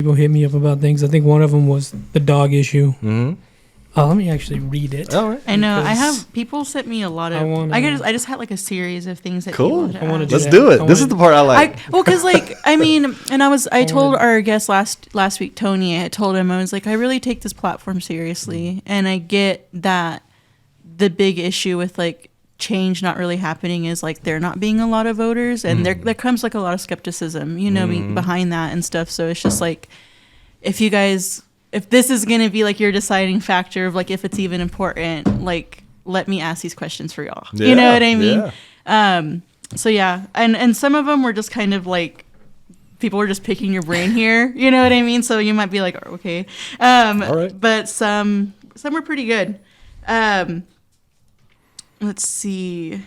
people hit me up about things. I think one of them was the dog issue. Mm-hmm. Let me actually read it. All right. I know. I have people sent me a lot of. I just had like a series of things that Cool. people had Let's do it. This is the part I like. Because like I told our guest last week, Tony. I had told him, I was like, I really take this platform seriously, and I get that the big issue with like change not really happening is like there not being a lot of voters, and there comes like a lot of skepticism, behind that and stuff. So it's just like, if this is going to be like your deciding factor of like if it's even important, like let me ask these questions for y'all. Yeah, you know what I mean? Yeah. So yeah, and some of them were just kind of like people were just picking your brain here. You know what I mean? So you might be like, okay, all right. But some were pretty good. Let's see.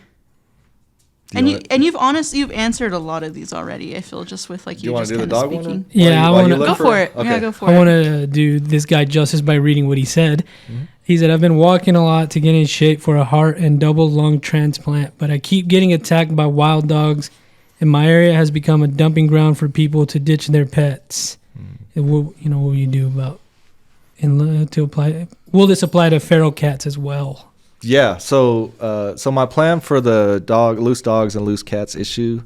You've answered a lot of these already. I feel just with like you just kind of speaking. One? Yeah, I want to go for it. Okay. Yeah, go for it. I want to do this guy justice by reading what he said. Mm-hmm. He said, "I've been walking a lot to get in shape for a heart and double lung transplant, but I keep getting attacked by wild dogs, and my area has become a dumping ground for people to ditch their pets. What will you do about to apply? Will this apply to feral cats as well?" Yeah, so my plan for the loose dogs and loose cats issue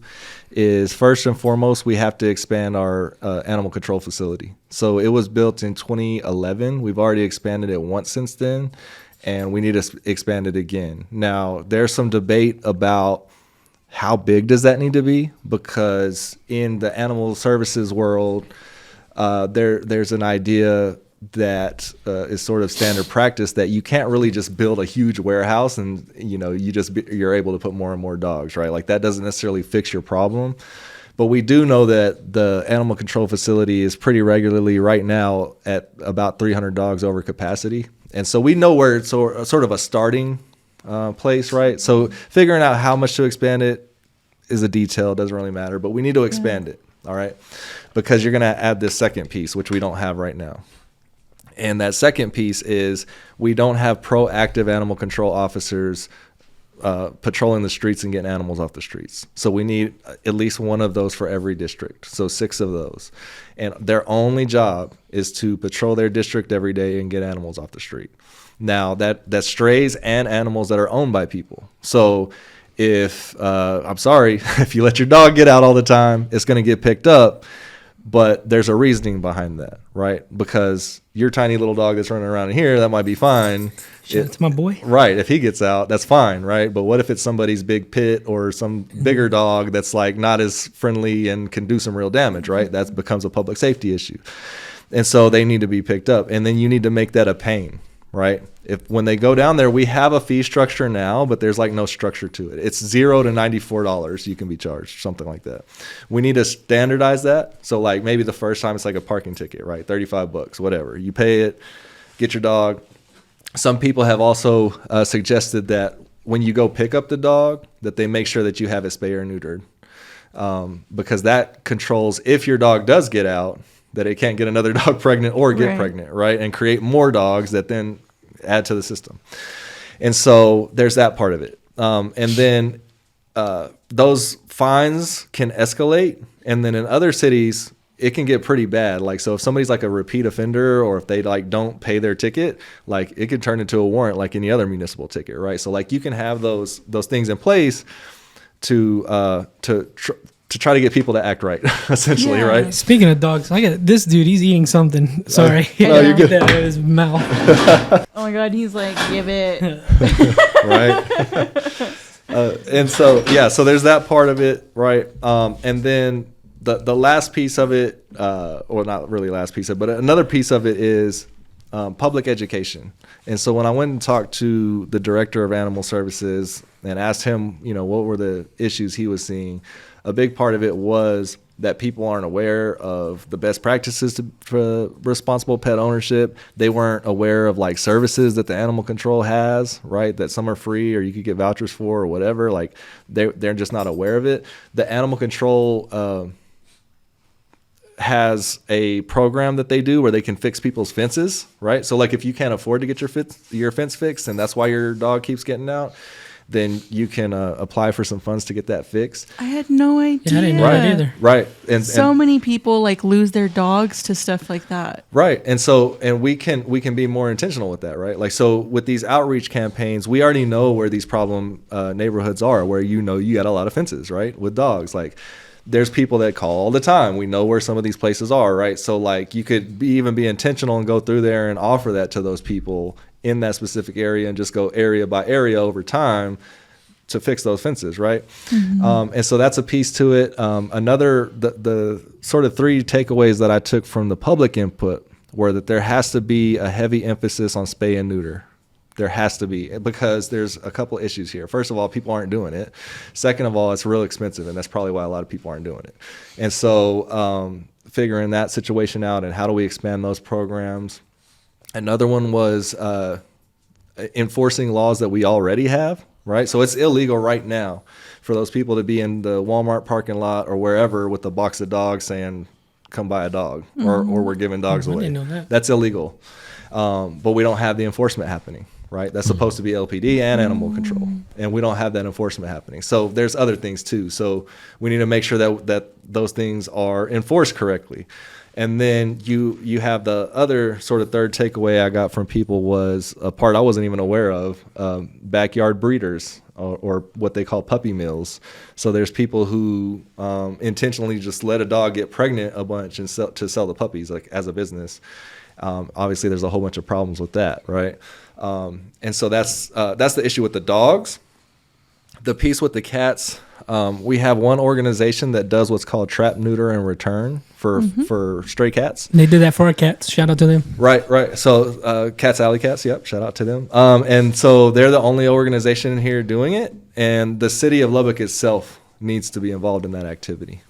is first and foremost we have to expand our animal control facility. So it was built in 2011. We've already expanded it once since then, and we need to expand it again. Now, there's some debate about how big does that need to be, because in the animal services world, there's an idea that is sort of standard practice that you can't really just build a huge warehouse and you're able to put more and more dogs, right? Like that doesn't necessarily fix your problem. But we do know that the animal control facility is pretty regularly right now at about 300 dogs over capacity. And so we know where it's sort of a starting place, right? So figuring out how much to expand it is a detail, doesn't really matter, but we need to expand it, all right? Because you're going to add this second piece, which we don't have right now. And that second piece is we don't have proactive animal control officers patrolling the streets and getting animals off the streets. So we need at least one of those for every district. So 6 of those. And their only job is to patrol their district every day and get animals off the street. Now, that strays and animals that are owned by people. So if you let your dog get out all the time, it's going to get picked up. But there's a reasoning behind that, right? Because your tiny little dog that's running around in here, that might be fine. It's my boy. Right. If he gets out, that's fine, right? But what if it's somebody's big pit or some bigger dog that's like not as friendly and can do some real damage, right? That becomes a public safety issue. And so they need to be picked up. And then you need to make that a pain, right? When they go down there, we have a fee structure now, but there's like no structure to it. It's $0 to $94 you can be charged, something like that. We need to standardize that. So like maybe the first time it's like a parking ticket, right? $35, whatever. You pay it, get your dog. Some people have also suggested that when you go pick up the dog, that they make sure that you have it spayed or neutered, because that controls if your dog does get out, that it can't get another dog pregnant or get pregnant, right? And create more dogs that then add to the system. And so there's that part of it. And then those fines can escalate. And then in other cities, it can get pretty bad. Like, so if somebody's like a repeat offender, or if they like don't pay their ticket, like it can turn into a warrant like any other municipal ticket, right? So like you can have those things in place to try to get people to act right, essentially, right? Speaking of dogs, I got this dude. He's eating something. Sorry, no, you're good. That his mouth. Oh my God, he's like, give it. Right. And so so there's that part of it, right? And then the last piece of it, or not really last piece of it, but another piece of it is public education. And so when I went and talked to the director of animal services and asked him, what were the issues he was seeing, a big part of it was that people aren't aware of the best practices for responsible pet ownership. They weren't aware of like services that the animal control has, right? That some are free or you could get vouchers for or whatever. Like they're just not aware of it. The animal control has a program that they do where they can fix people's fences, right? So like if you can't afford to get your fence fixed and that's why your dog keeps getting out, then you can apply for some funds to get that fixed. I had no idea. Yeah, I didn't know that either. Right. So many people like lose their dogs to stuff like that. Right. And we can be more intentional with that, right? Like, so with these outreach campaigns, we already know where these problem neighborhoods are, where you got a lot of fences, right, with dogs. Like, there's people that call all the time. We know where some of these places are, right? So like, you could even be intentional and go through there and offer that to those people in that specific area, and just go area by area over time to fix those fences, right? Mm-hmm. And so that's a piece to it. The sort of 3 takeaways that I took from the public input were that there has to be a heavy emphasis on spay and neuter. There has to be, because there's a couple issues here. First of all, people aren't doing it. Second of all, it's real expensive, and that's probably why a lot of people aren't doing it. And so figuring that situation out, and how do we expand those programs. Another one was enforcing laws that we already have, right? So it's illegal right now for those people to be in the Walmart parking lot or wherever with a box of dogs saying, come buy a dog, or we're giving dogs away. I didn't know that. That's illegal. But we don't have the enforcement happening, right? That's supposed to be LPD and animal control, and we don't have that enforcement happening. So there's other things too. So we need to make sure that those things are enforced correctly. And then you have the other sort of third takeaway I got from people was a part I wasn't even aware of, backyard breeders, or what they call puppy mills. So there's people who intentionally just let a dog get pregnant a bunch and sell the puppies, like, as a business. Obviously, there's a whole bunch of problems with that, right? And so that's the issue with the dogs. The piece with the cats, we have one organization that does what's called trap, neuter, and return for stray cats. They do that for our cats. Shout out to them. Right. So Cats Alley Cats, yep, shout out to them. And so they're the only organization here doing it, and the city of Lubbock itself needs to be involved in that activity.